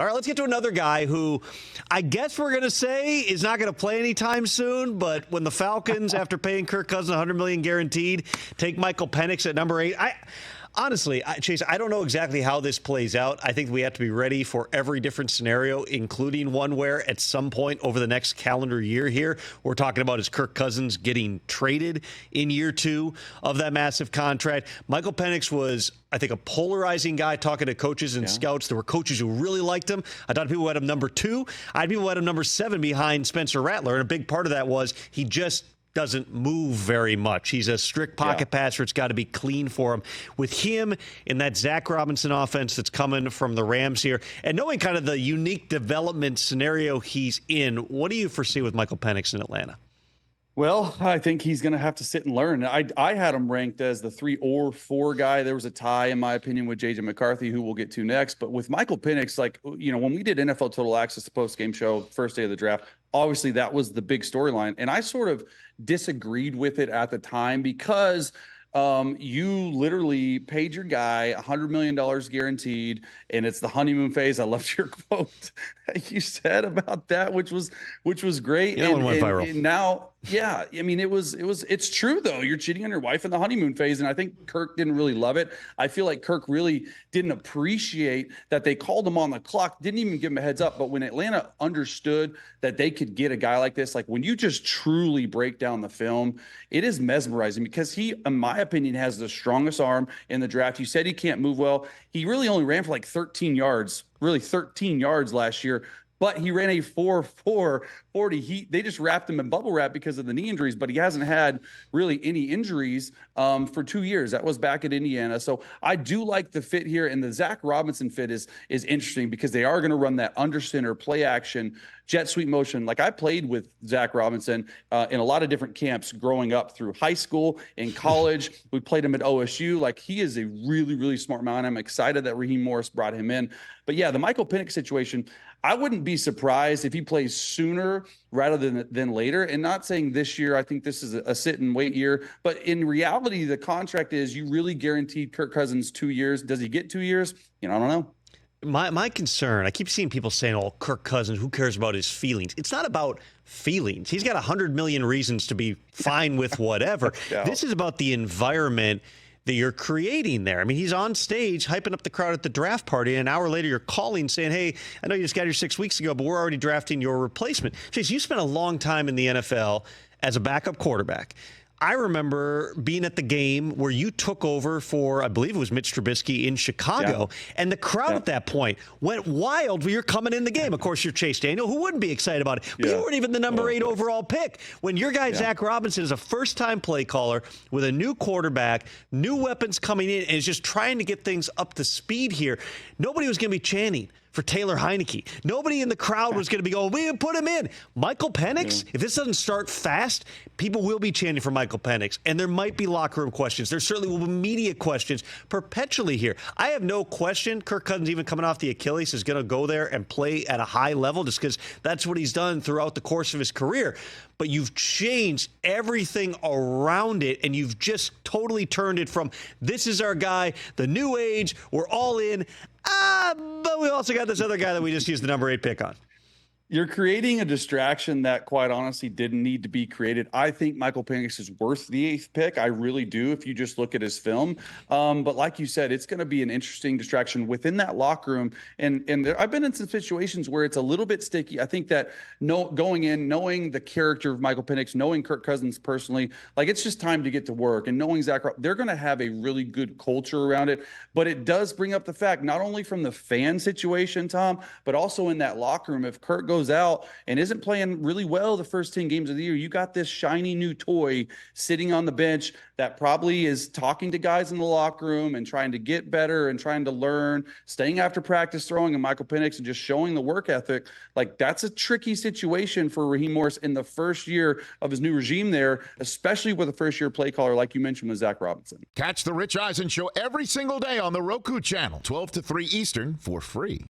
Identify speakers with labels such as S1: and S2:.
S1: All right, let's get to another guy who I guess we're going to say is not going to play anytime soon, but when the Falcons, after paying Kirk Cousins $100 million guaranteed, take Michael Penix at number 8, honestly, Chase, I don't know exactly how this plays out. I think we have to be ready for every different scenario, including one where at some point over the next calendar year here, we're talking about is Kirk Cousins getting traded in year 2 of that massive contract. Michael Penix was, I think, a polarizing guy talking to coaches and scouts. There were coaches who really liked him. I thought people had him number 2. I had people who had him number 7 behind Spencer Rattler. And a big part of that was he just doesn't move very much. He's a strict pocket passer. It's got to be clean for him. With him in that Zach Robinson offense that's coming from the Rams here, and knowing kind of the unique development scenario he's in, what do you foresee with Michael Penix in Atlanta?
S2: Well, I think he's going to have to sit and learn. I had him ranked as the 3 or 4 guy. There was a tie, in my opinion, with J.J. McCarthy, who we'll get to next. But with Michael Penix, when we did NFL Total Access, the post-game show, first day of the draft, obviously that was the big storyline. And I sort of disagreed with it at the time because you literally paid your guy $100 million guaranteed, and it's the honeymoon phase. I loved your quote that you said about that, which was great.
S1: Went viral.
S2: And now, yeah, I mean, it's true though. You're cheating on your wife in the honeymoon phase, and I think Kirk didn't really love it. I feel like Kirk really didn't appreciate that they called him on the clock, didn't even give him a heads up. But when Atlanta understood that they could get a guy like this, like when you just truly break down the film, it is mesmerizing because he, in my opinion, has the strongest arm in the draft. You said he can't move well. He really only ran for like 13 yards last year. But he ran a 4.4 40. They just wrapped him in bubble wrap because of the knee injuries, but he hasn't had really any injuries for 2 years. That was back at Indiana. So I do like the fit here, and the Zach Robinson fit is interesting because they are going to run that under center play action jet sweep motion. Like I played with Zach Robinson in a lot of different camps growing up through high school, in college. We played him at OSU. Like he is a really, really smart man. I'm excited that Raheem Morris brought him in. But yeah, the Michael Penix situation, I wouldn't be surprised if he plays sooner rather than later. And not saying this year, I think this is a sit and wait year. But in reality, the contract is you really guaranteed Kirk Cousins 2 years. Does he get 2 years? I don't know.
S1: My concern, I keep seeing people saying, oh, Kirk Cousins, who cares about his feelings? It's not about feelings. He's got 100 million reasons to be fine with whatever. This is about the environment that you're creating there. I mean, he's on stage hyping up the crowd at the draft party, and an hour later you're calling saying, hey, I know you just got here 6 weeks ago, but we're already drafting your replacement. Chase, you spent a long time in the NFL as a backup quarterback. I remember being at the game where you took over for, I believe it was Mitch Trubisky in Chicago, and the crowd at that point went wild when you're coming in the game. Of course, you're Chase Daniel, who wouldn't be excited about it? But you weren't even the number 8 overall pick. When your guy, Zach Robinson, is a first-time play caller with a new quarterback, new weapons coming in, and is just trying to get things up to speed here, nobody was going to be chanting for Taylor Heineke. Nobody in the crowd was going to be going, we put him in. Michael Penix, if this doesn't start fast, people will be chanting for Michael Penix, and there might be locker room questions. There certainly will be media questions perpetually here. I have no question Kirk Cousins, even coming off the Achilles, is going to go there and play at a high level just because that's what he's done throughout the course of his career. But you've changed everything around it, and you've just totally turned it from this is our guy, the new age, we're all in. But we also got this other guy that we just used the number 8 pick on.
S2: You're creating a distraction that, quite honestly, didn't need to be created. I think Michael Penix is worth the 8th pick. I really do, if you just look at his film. But like you said, it's going to be an interesting distraction within that locker room. And I've been in some situations where it's a little bit sticky. I think that going in, knowing the character of Michael Penix, knowing Kirk Cousins personally, like it's just time to get to work. And knowing Zach, they're going to have a really good culture around it. But it does bring up the fact, not only from the fan situation, Tom, but also in that locker room, if Kirk goes out and isn't playing really well the first 10 games of the year, you got this shiny new toy sitting on the bench that probably is talking to guys in the locker room and trying to get better and trying to learn, staying after practice throwing, and Michael Penix and just showing the work ethic. Like that's a tricky situation for Raheem Morris in the first year of his new regime there, especially with a first-year play caller like you mentioned with Zach Robinson.
S3: Catch the Rich Eisen Show every single day on the Roku channel, 12 to 3 Eastern, for free.